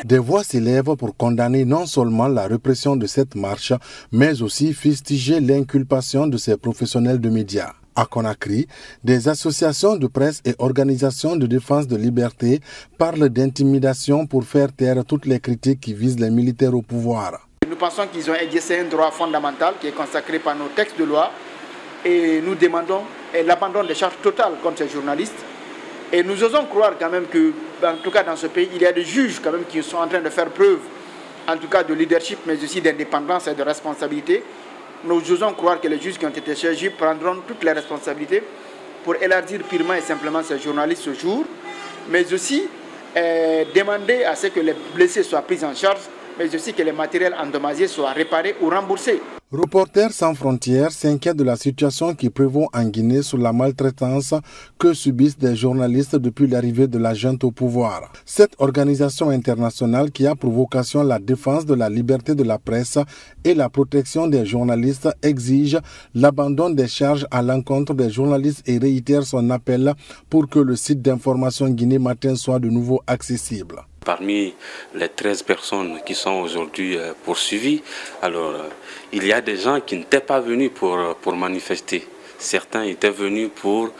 Des voix s'élèvent pour condamner non seulement la répression de cette marche, mais aussi fustiger l'inculpation de ces professionnels de médias. À Conakry, des associations de presse et organisations de défense de liberté parlent d'intimidation pour faire taire toutes les critiques qui visent les militaires au pouvoir. Nous pensons qu'ils ont exercé un droit fondamental qui est consacré par nos textes de loi et nous demandons l'abandon des charges totales contre ces journalistes. Et nous osons croire quand même que, en tout cas dans ce pays, il y a des juges quand même qui sont en train de faire preuve, en tout cas de leadership, mais aussi d'indépendance et de responsabilité. Nous osons croire que les juges qui ont été chargés prendront toutes les responsabilités pour élargir purement et simplement ces journalistes ce jour, mais aussi demander à ce que les blessés soient pris en charge, mais aussi que les matériels endommagés soient réparés ou remboursés. Reporters sans frontières s'inquiète de la situation qui prévaut en Guinée sur la maltraitance que subissent des journalistes depuis l'arrivée de la junte au pouvoir. Cette organisation internationale qui a pour vocation la défense de la liberté de la presse et la protection des journalistes exige l'abandon des charges à l'encontre des journalistes et réitère son appel pour que le site d'information Guinée Matin soit de nouveau accessible. Parmi les 13 personnes qui sont aujourd'hui poursuivies, alors il y a des gens qui n'étaient pas venus pour manifester. Certains étaient venus pour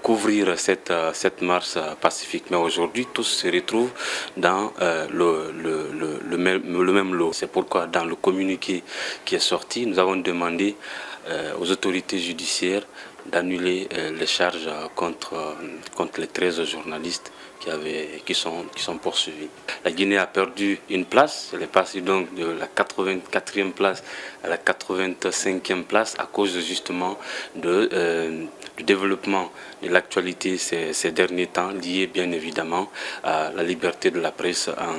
couvrir cette marche pacifique. Mais aujourd'hui, tous se retrouvent dans le même lot. C'est pourquoi dans le communiqué qui est sorti, nous avons demandé aux autorités judiciaires d'annuler les charges contre les 13 journalistes qui sont poursuivis. La Guinée a perdu une place, elle est passée donc de la 84e place à la 85e place à cause justement du développement de l'actualité ces derniers temps, lié bien évidemment à la liberté de la presse en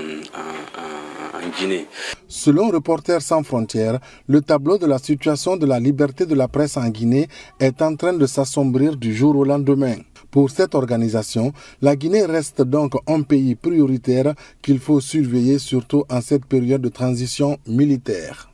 Guinée. Selon Reporters sans frontières, le tableau de la situation de la liberté de la presse en Guinée est en train de s'assombrir du jour au lendemain. Pour cette organisation, la Guinée reste donc un pays prioritaire qu'il faut surveiller, surtout en cette période de transition militaire.